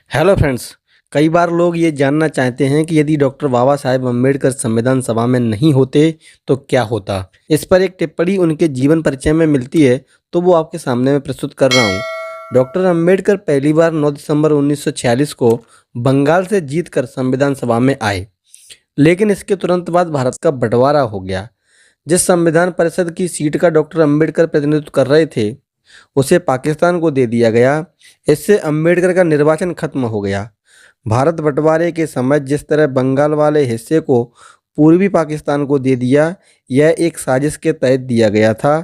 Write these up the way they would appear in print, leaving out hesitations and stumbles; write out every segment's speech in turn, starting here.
Hello friends. कई बार लोग ये जानना चाहते हैं कि यदि डॉक्टर बाबा साहेब अम्बेडकर संविधान सभा में नहीं होते तो क्या होता। इस पर एक टिप्पणी उनके जीवन परिचय में मिलती है, तो वो आपके सामने मैं प्रस्तुत कर रहा हूँ। डॉक्टर अम्बेडकर पहली बार 9 दिसंबर 1946 को बंगाल से जीतकर संविधान सभा में आए, लेकिन इसके तुरंत बाद भारत का बंटवारा हो गया। जिस संविधान परिषद की सीट का डॉक्टर अम्बेडकर प्रतिनिधित्व कर रहे थे, उसे पाकिस्तान को दे दिया गया। इससे अम्बेडकर का निर्वाचन खत्म हो गया। भारत बंटवारे के समय जिस तरह बंगाल वाले हिस्से को पूर्वी पाकिस्तान को दे दिया, यह एक साजिश के तहत दिया गया था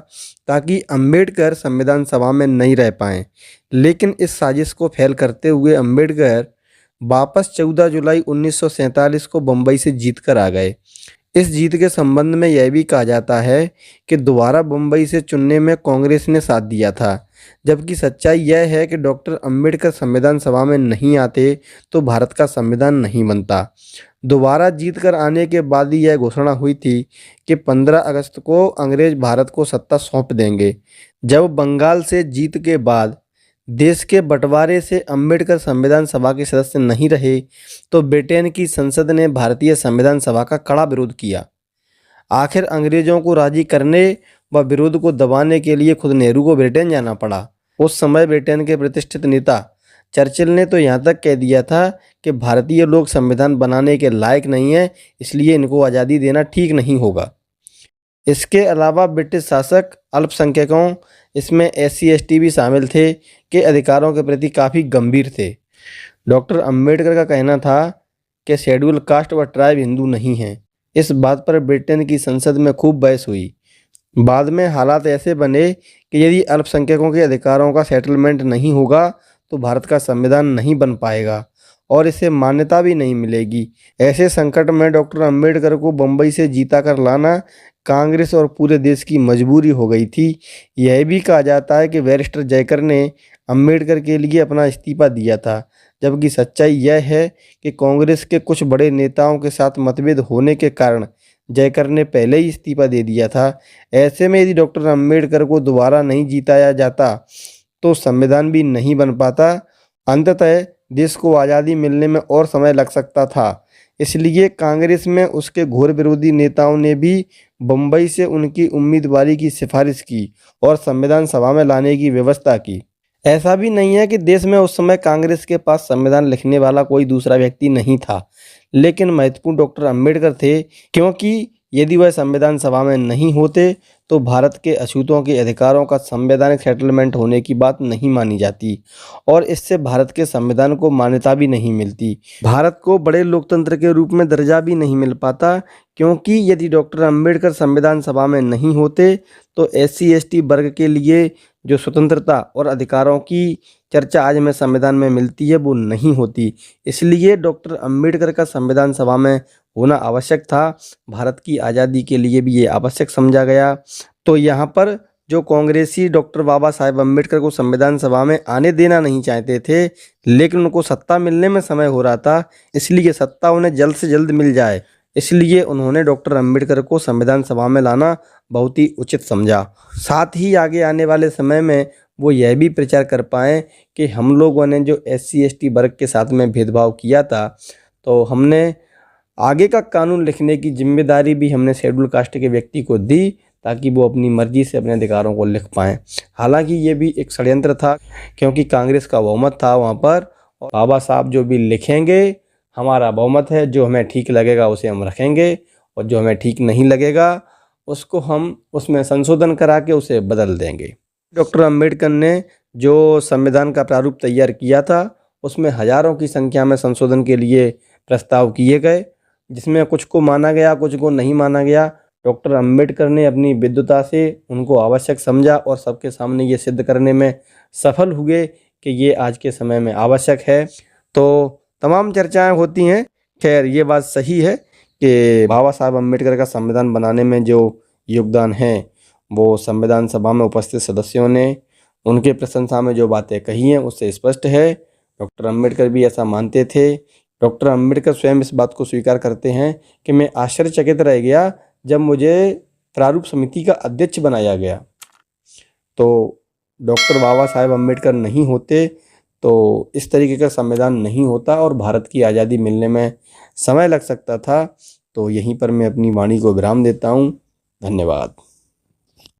ताकि अम्बेडकर संविधान सभा में नहीं रह पाएं। लेकिन इस साजिश को फेल करते हुए अम्बेडकर वापस 14 जुलाई 1947 को बम्बई से जीतकर आ गए। इस जीत के संबंध में यह भी कहा जाता है कि दोबारा बम्बई से चुनने में कांग्रेस ने साथ दिया था, जबकि सच्चाई यह है कि डॉक्टर अंबेडकर संविधान सभा में नहीं आते तो भारत का संविधान नहीं बनता। दोबारा जीत कर आने के बाद ही यह घोषणा हुई थी कि 15 अगस्त को अंग्रेज भारत को सत्ता सौंप देंगे। जब बंगाल से जीत के बाद देश के बंटवारे से अंबेडकर संविधान सभा के सदस्य नहीं रहे, तो ब्रिटेन की संसद ने भारतीय संविधान सभा का कड़ा विरोध किया। आखिर अंग्रेजों को राजी करने व विरोध को दबाने के लिए खुद नेहरू को ब्रिटेन जाना पड़ा। उस समय ब्रिटेन के प्रतिष्ठित नेता चर्चिल ने तो यहाँ तक कह दिया था कि भारतीय लोग संविधान बनाने के लायक नहीं हैं, इसलिए इनको आज़ादी देना ठीक नहीं होगा। इसके अलावा ब्रिटिश शासक अल्पसंख्यकों, इसमें SC ST भी शामिल थे, के अधिकारों के प्रति काफ़ी गंभीर थे। डॉक्टर अंबेडकर का कहना था कि शेड्यूल कास्ट व ट्राइब हिंदू नहीं हैं। इस बात पर ब्रिटेन की संसद में खूब बहस हुई। बाद में हालात ऐसे बने कि यदि अल्पसंख्यकों के अधिकारों का सेटलमेंट नहीं होगा तो भारत का संविधान नहीं बन पाएगा और इसे मान्यता भी नहीं मिलेगी। ऐसे संकट में डॉक्टर अंबेडकर को बम्बई से जीता कर लाना कांग्रेस और पूरे देश की मजबूरी हो गई थी। यह भी कहा जाता है कि बैरिस्टर जयकर ने अंबेडकर के लिए अपना इस्तीफा दिया था, जबकि सच्चाई यह है कि कांग्रेस के कुछ बड़े नेताओं के साथ मतभेद होने के कारण जयकर ने पहले ही इस्तीफा दे दिया था। ऐसे में यदि डॉक्टर अंबेडकर को दोबारा नहीं जीताया जाता तो संविधान भी नहीं बन पाता। अंततः देश को आज़ादी मिलने में और समय लग सकता था। इसलिए कांग्रेस में उसके घोर विरोधी नेताओं ने भी बम्बई से उनकी उम्मीदवारी की सिफारिश की और संविधान सभा में लाने की व्यवस्था की। ऐसा भी नहीं है कि देश में उस समय कांग्रेस के पास संविधान लिखने वाला कोई दूसरा व्यक्ति नहीं था, लेकिन महत्वपूर्ण डॉक्टर अंबेडकर थे, क्योंकि यदि वह संविधान सभा में नहीं होते तो भारत के अछूतों के अधिकारों का संवैधानिक सेटलमेंट होने की बात नहीं मानी जाती और इससे भारत के संविधान को मान्यता भी नहीं मिलती। भारत को बड़े लोकतंत्र के रूप में दर्जा भी नहीं मिल पाता, क्योंकि यदि डॉक्टर अंबेडकर संविधान सभा में नहीं होते तो SC ST वर्ग के लिए जो स्वतंत्रता और अधिकारों की चर्चा आज में संविधान में मिलती है वो नहीं होती। इसलिए डॉक्टर अंबेडकर का संविधान सभा में होना आवश्यक था। भारत की आज़ादी के लिए भी ये आवश्यक समझा गया। तो यहाँ पर जो कांग्रेसी डॉक्टर बाबा साहेब अम्बेडकर को संविधान सभा में आने देना नहीं चाहते थे, लेकिन उनको सत्ता मिलने में समय हो रहा था, इसलिए सत्ता उन्हें जल्द से जल्द मिल जाए, इसलिए उन्होंने डॉक्टर अंबेडकर को संविधान सभा में लाना बहुत ही उचित समझा। साथ ही आगे आने वाले समय में वो यह भी प्रचार कर पाएँ कि हम लोगों ने जो SC ST वर्ग के साथ में भेदभाव किया था, तो हमने आगे का कानून लिखने की जिम्मेदारी भी हमने शेड्यूल कास्ट के व्यक्ति को दी, ताकि वो अपनी मर्जी से अपने अधिकारों को लिख पाएँ। हालांकि ये भी एक षड्यंत्र था, क्योंकि कांग्रेस का बहुमत था वहाँ पर, और बाबा साहब जो भी लिखेंगे, हमारा बहुमत है, जो हमें ठीक लगेगा उसे हम रखेंगे और जो हमें ठीक नहीं लगेगा उसको हम उसमें संशोधन करा के उसे बदल देंगे। डॉक्टर अंबेडकर ने जो संविधान का प्रारूप तैयार किया था उसमें हजारों की संख्या में संशोधन के लिए प्रस्ताव किए गए, जिसमें कुछ को माना गया, कुछ को नहीं माना गया। डॉक्टर अंबेडकर ने अपनी विद्वता से उनको आवश्यक समझा और सबके सामने ये सिद्ध करने में सफल हुए कि ये आज के समय में आवश्यक है। तो तमाम चर्चाएं होती हैं। खैर, ये बात सही है कि बाबा साहब अम्बेडकर का संविधान बनाने में जो योगदान है वो संविधान सभा में उपस्थित सदस्यों ने उनके प्रशंसा में जो बातें कही हैं उससे स्पष्ट है। डॉक्टर अंबेडकर भी ऐसा मानते थे। डॉक्टर अंबेडकर स्वयं इस बात को स्वीकार करते हैं कि मैं आश्चर्यचकित रह गया जब मुझे प्रारूप समिति का अध्यक्ष बनाया गया। तो डॉक्टर बाबा साहेब अम्बेडकर नहीं होते तो इस तरीके का संविधान नहीं होता और भारत की आज़ादी मिलने में समय लग सकता था। तो यहीं पर मैं अपनी वाणी को विराम देता हूँ। धन्यवाद।